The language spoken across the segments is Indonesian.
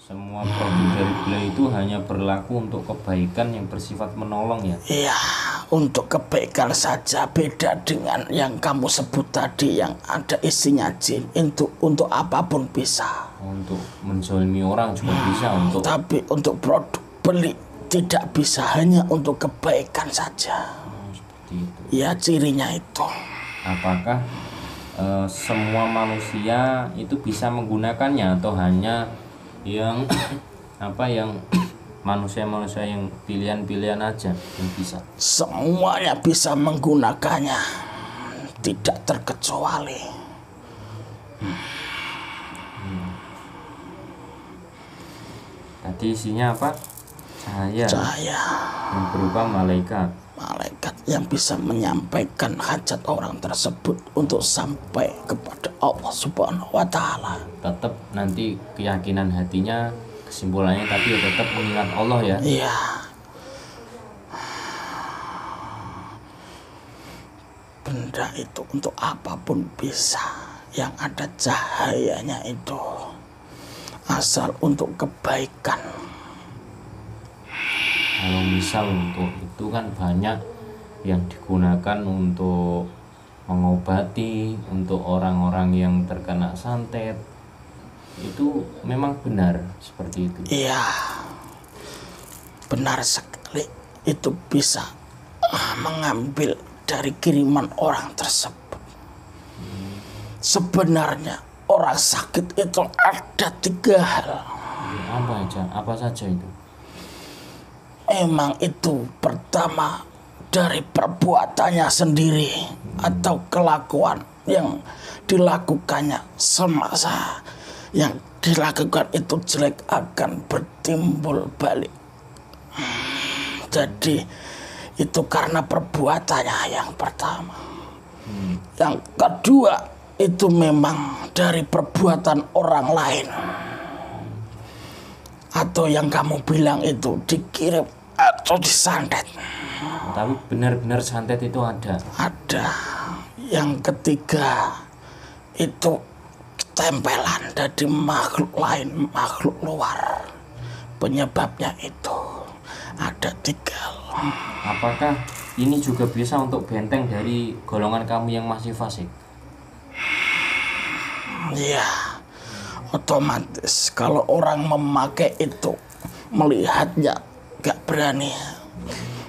semua produk dari beliau itu hanya berlaku untuk kebaikan yang bersifat menolong ya? Iya, untuk kebaikan saja. Beda dengan yang kamu sebut tadi yang ada isinya jin. Untuk apapun bisa. Untuk menzolimi orang juga bisa untuk. Tapi untuk produk beli tidak bisa, hanya untuk kebaikan saja. Seperti itu. Ya, cirinya itu. Apakah semua manusia itu bisa menggunakannya atau hanya yang yang manusia-manusia yang pilihan-pilihan aja yang bisa? Semuanya bisa menggunakannya, tidak terkecuali. Tadi isinya apa? Cahaya yang berupa malaikat. Malaikat yang bisa menyampaikan hajat orang tersebut untuk sampai kepada Allah Subhanahu wa Ta'ala. Tetap nanti keyakinan hatinya, kesimpulannya tapi tetap mengingat Allah ya. Iya. Benda itu untuk apapun bisa, yang ada cahayanya itu, asal untuk kebaikan. Kalau misal untuk itu kan banyak yang digunakan untuk mengobati, untuk orang-orang yang terkena santet. Itu memang benar seperti itu? Iya, benar sekali. Itu bisa mengambil dari kiriman orang tersebut. Sebenarnya orang sakit itu ada 3 hal. Apa saja itu? Emang itu pertama dari perbuatannya sendiri atau kelakuan yang dilakukannya semasa yang dilakukan itu jelek akan bertimbul balik. Jadi itu karena perbuatannya yang pertama. Yang kedua itu memang dari perbuatan orang lain. Atau yang kamu bilang itu dikirim atau disantet. Tapi benar-benar santet itu ada? Ada. Yang ketiga itu tempelan dari makhluk lain, makhluk luar. Penyebabnya itu ada 3. Apakah ini juga bisa untuk benteng dari golongan kamu yang masih fasik? Iya. Otomatis kalau orang memakai itu, melihatnya gak berani,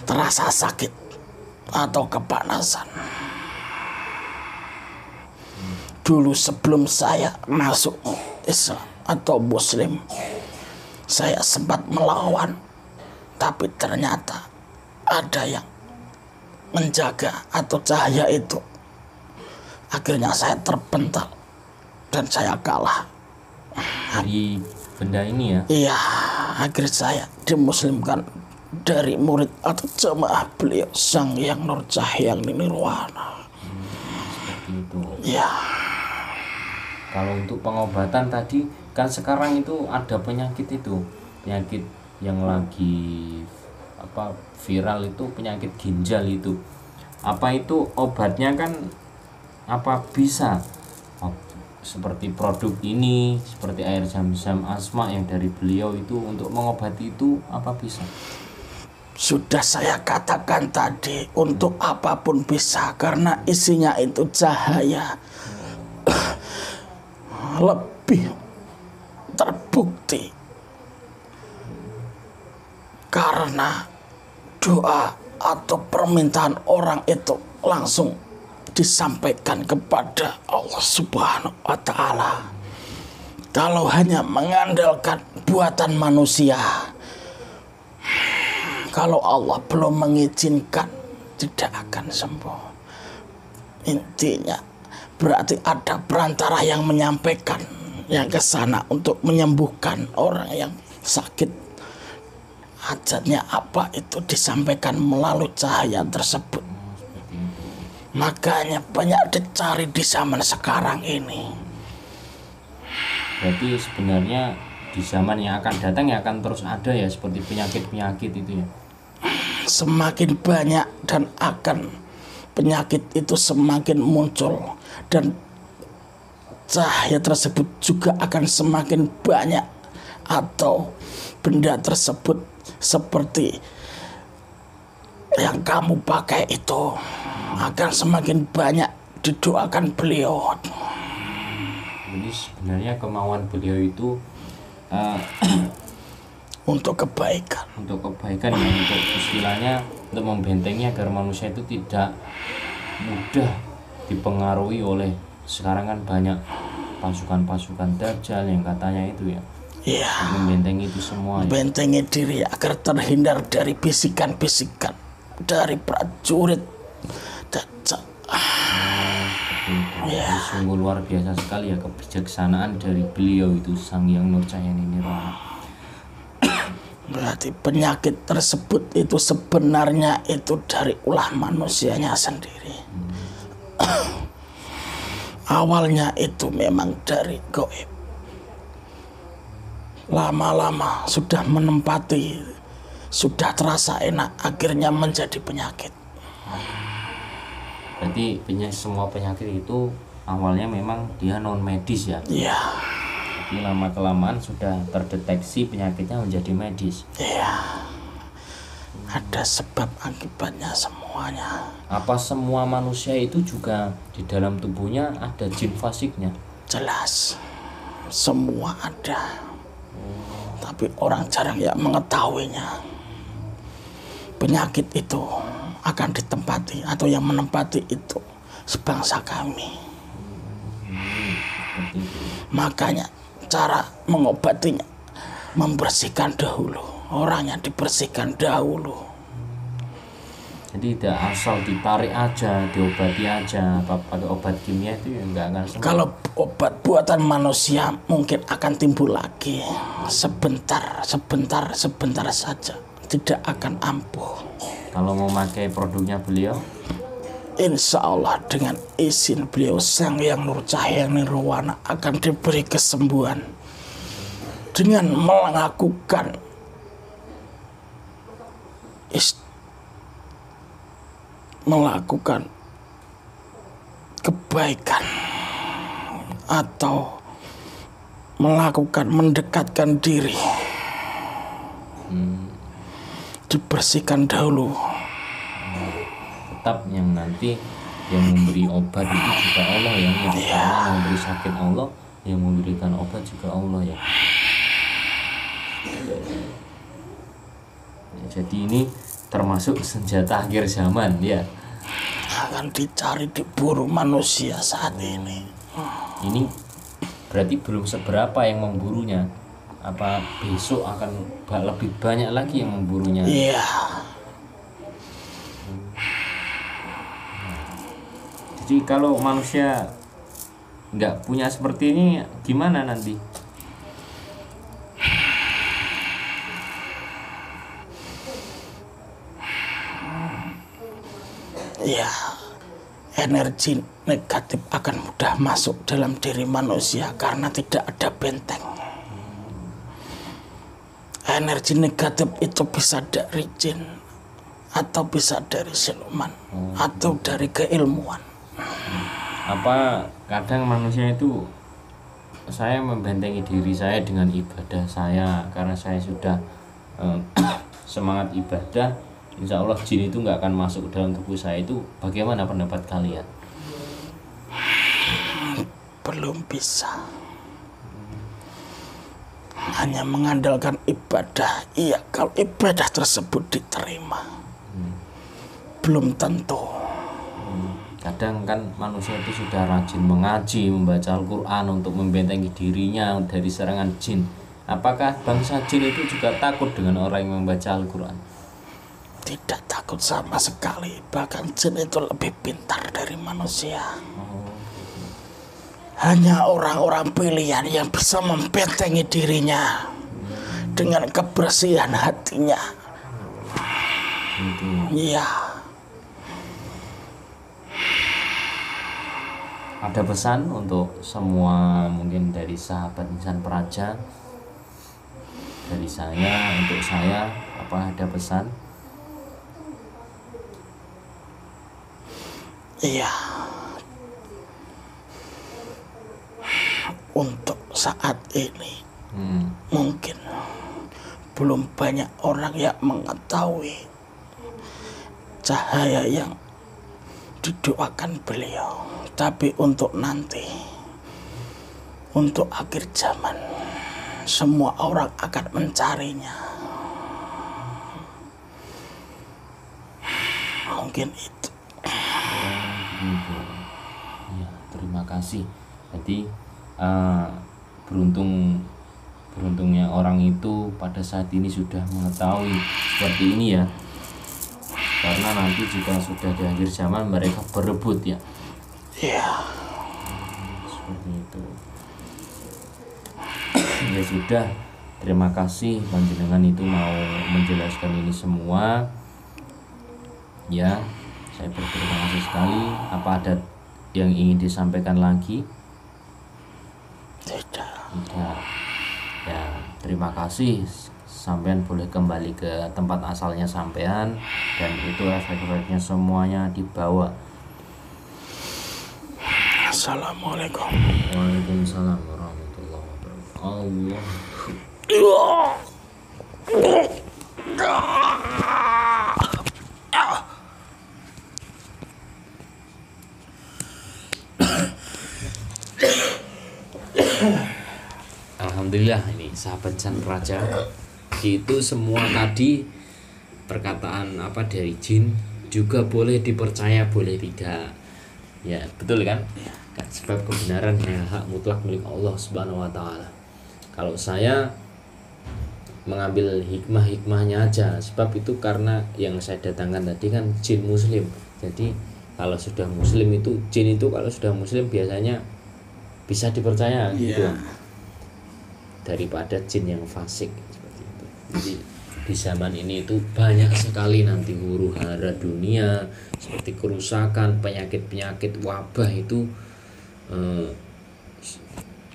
terasa sakit atau kepanasan. Dulu sebelum saya masuk Islam atau Muslim, saya sempat melawan, tapi ternyata ada yang menjaga atau cahaya itu. Akhirnya saya terpental dan saya kalah. Dari benda ini ya? Iya, akhirnya saya dimuslimkan dari murid atau jemaah beliau Sang Hyang Nur Cahyang Nirwana. Seperti itu. Iya. Kalau untuk pengobatan tadi kan sekarang itu ada penyakit yang lagi viral itu, penyakit ginjal itu. Apa itu obatnya kan bisa seperti produk ini, seperti air zam-zam asma yang dari beliau itu untuk mengobati itu apa bisa? Sudah saya katakan tadi, untuk apapun bisa karena isinya itu cahaya. Lebih terbukti karena doa atau permintaan orang itu langsung disampaikan kepada Allah Subhanahu wa Ta'ala. Kalau hanya mengandalkan buatan manusia, kalau Allah belum mengizinkan, tidak akan sembuh. Intinya berarti ada perantara yang menyampaikan yang ke sana untuk menyembuhkan orang yang sakit. Hajatnya apa itu disampaikan melalui cahaya tersebut. Makanya banyak dicari di zaman sekarang ini. Berarti sebenarnya di zaman yang akan datang ya akan terus ada ya seperti penyakit-penyakit itu ya? Semakin banyak dan akan penyakit itu semakin muncul. Dan cahaya tersebut juga akan semakin banyak atau benda tersebut seperti yang kamu pakai itu akan semakin banyak didoakan beliau. Jadi sebenarnya kemauan beliau itu untuk kebaikan. Untuk kebaikan ya, untuk istilahnya untuk membentengi agar manusia itu tidak mudah dipengaruhi oleh, sekarang kan banyak pasukan-pasukan Dajjal yang katanya itu ya. Iya. Membentengi itu semua. Membentengi diri agar terhindar dari bisikan-bisikan dari prajurit Dajjal. Ya. Sungguh luar biasa sekali ya kebijaksanaan dari beliau itu, Sang Hyang Nurcahyani Nirwana. Berarti penyakit tersebut itu sebenarnya itu dari ulah manusianya sendiri. Awalnya itu memang dari gaib. Lama-lama sudah menempati, sudah terasa enak, akhirnya menjadi penyakit. Berarti semua penyakit itu awalnya memang dia non medis ya. Iya. Jadi lama kelamaan sudah terdeteksi penyakitnya menjadi medis. Iya. Ada sebab akibatnya semuanya. Apa semua manusia itu juga di dalam tubuhnya ada jin fasiknya? Jelas. Semua ada. Tapi orang jarang yang mengetahuinya. Penyakit itu akan ditempati atau yang menempati itu sebangsa kami. Makanya cara mengobatinya membersihkan dahulu. Orangnya dibersihkan dahulu. Jadi tidak asal ditarik aja, diobati aja, pakai obat kimia itu ya enggak akan sembuh. Kalau obat buatan manusia mungkin akan timbul lagi sebentar saja, tidak akan ampuh. Kalau mau pakai produknya beliau, Insya Allah dengan izin beliau Sang Hyang Nurcahyani Nirwana akan diberi kesembuhan dengan melakukan kebaikan atau mendekatkan diri, dibersihkan dahulu. tetap yang nanti yang memberi obat itu juga Allah ya, yang memberi sakit Allah, yang memberikan obat juga Allah ya. Jadi ini termasuk senjata akhir zaman ya. Akan dicari diburu manusia saat ini. Ini berarti belum seberapa yang memburunya. Apa besok akan lebih banyak lagi yang memburunya? Iya. Jadi kalau manusia nggak punya seperti ini gimana nanti? Ya, energi negatif akan mudah masuk dalam diri manusia karena tidak ada benteng. Energi negatif itu bisa dari jin, atau bisa dari siluman, atau dari keilmuan. Apa kadang manusia itu, saya membentengi diri saya dengan ibadah saya karena saya sudah semangat ibadah, insya Allah jin itu nggak akan masuk ke dalam tubuh saya. Itu bagaimana pendapat kalian? Belum bisa. Hanya mengandalkan ibadah. Iya, kalau ibadah tersebut diterima. Belum tentu. Kadang kan manusia itu sudah rajin mengaji, membaca Al-Quran untuk membentengi dirinya dari serangan jin. Apakah bangsa jin itu juga takut dengan orang yang membaca Al-Quran? Tidak takut sama sekali. Bahkan jin itu lebih pintar dari manusia. Hanya orang-orang pilihan yang bisa membentengi dirinya dengan kebersihan hatinya. Iya. Ada pesan untuk semua, mungkin dari sahabat Insan Praja, dari saya, untuk saya, apa ada pesan? Iya. Untuk saat ini Mungkin belum banyak orang yang mengetahui cahaya yang didoakan beliau. Tapi untuk nanti, untuk akhir zaman, semua orang akan mencarinya. Mungkin itu. Gitu. Ya, terima kasih. Jadi beruntungnya orang itu pada saat ini sudah mengetahui seperti ini ya, karena nanti jika sudah di akhir zaman mereka berebut ya. Iya. Seperti itu. Ya sudah, terima kasih panjenengan itu mau menjelaskan ini semua ya. Saya berterima kasih sekali. Apa ada yang ingin disampaikan lagi? Tidak. Tidak. Ya, terima kasih. Sampean boleh kembali ke tempat asalnya sampean, dan itu efek-efeknya semuanya dibawa. Assalamualaikum. Waalaikumsalam warahmatullahi wabarakatuh. Allah. Alhamdulillah, ini sahabat San Raja, itu semua tadi perkataan apa dari jin juga boleh dipercaya, boleh tidak. Ya, betul kan? Kan sebab kebenaran yang hak mutlak milik Allah Subhanahu wa taala. Kalau saya mengambil hikmah-hikmahnya aja, sebab itu karena yang saya datangkan tadi kan jin muslim. Jadi kalau sudah muslim itu, jin itu kalau sudah muslim biasanya bisa dipercaya gitu. Daripada jin yang fasik seperti itu. Jadi di zaman ini itu banyak sekali nanti huru hara dunia, seperti kerusakan, penyakit-penyakit, wabah itu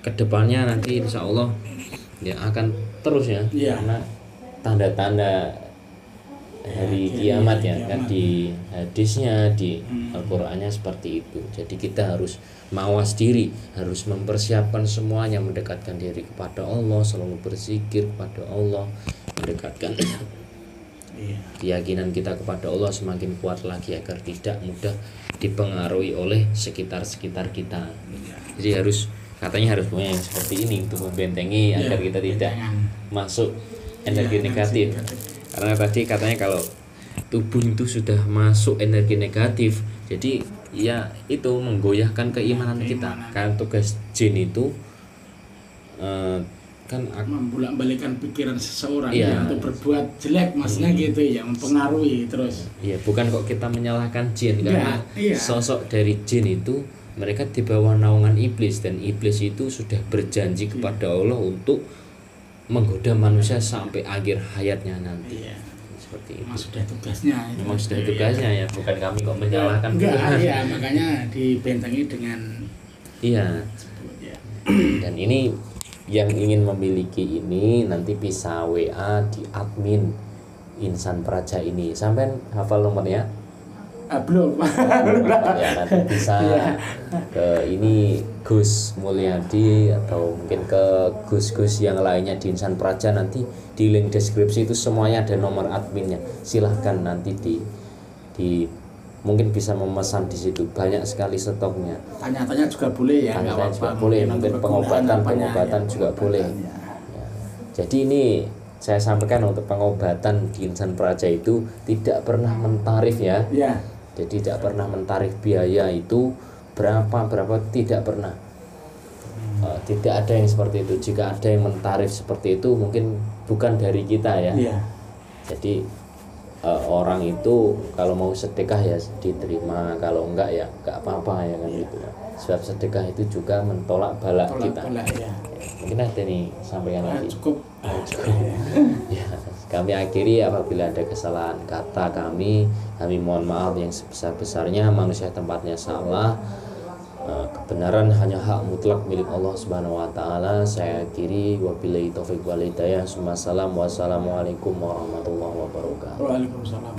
kedepannya nanti insya Allah ya akan terus ya, karena tanda-tanda hari kiamat ya kan di hadisnya, di Al-Qur'annya seperti itu. Jadi kita harus mawas diri, harus mempersiapkan semuanya, mendekatkan diri kepada Allah, selalu berzikir kepada Allah, mendekatkan keyakinan kita kepada Allah semakin kuat lagi agar tidak mudah dipengaruhi oleh sekitar-sekitar kita. Jadi katanya harus punya yang seperti ini untuk membentengi agar kita tidak masuk energi negatif. Karena tadi katanya kalau tubuh itu sudah masuk energi negatif, jadi ya itu menggoyahkan keimanan kita. Karena tugas jin itu kan membolak-balikan pikiran seseorang untuk berbuat jelek, maksudnya gitu ya, mempengaruhi terus. Iya, bukan kok kita menyalahkan jin, karena sosok dari jin itu mereka di bawah naungan iblis, dan iblis itu sudah berjanji kepada Allah untuk menggoda manusia sampai akhir hayatnya nanti. Seperti itu. Memang sudah tugasnya. Memang sudah tugasnya ya, bukan kami kok menyalahkan. Iya, makanya dibentengi dengan Dan ini yang ingin memiliki ini nanti bisa WA di admin Insan Praja ini. Sampai hafal nomornya? Belum. Ya, nanti bisa ke ini Gus Mulyadi atau mungkin ke Gus-Gus yang lainnya di Insan Praja. Nanti di link deskripsi itu semuanya ada nomor adminnya. Silahkan nanti di mungkin bisa memesan di situ, banyak sekali stoknya. Tanya-tanya juga boleh ya. Tanya-tanya juga boleh, mungkin pengobatan juga boleh. Ya. Jadi ini saya sampaikan untuk pengobatan di Insan Praja itu tidak pernah mentarif ya. Jadi tidak pernah mentarif biaya itu berapa tidak pernah. Tidak ada yang seperti itu. Jika ada yang mentarif seperti itu mungkin bukan dari kita ya. Jadi orang itu kalau mau sedekah ya diterima, kalau enggak ya enggak apa-apa ya kan gitu. Sebab sedekah itu juga mentolak bala kita. Mungkin ada nih sampaikan lagi. Cukup. Ya, kami akhiri apabila ada kesalahan kata kami mohon maaf yang sebesar-besarnya. Manusia tempatnya salah. Kebenaran hanya hak mutlak milik Allah Subhanahu wa taala. Saya akhiri wabillahi taufik wal hidayah. Wassalamualaikum warahmatullahi wabarakatuh. Waalaikumsalam.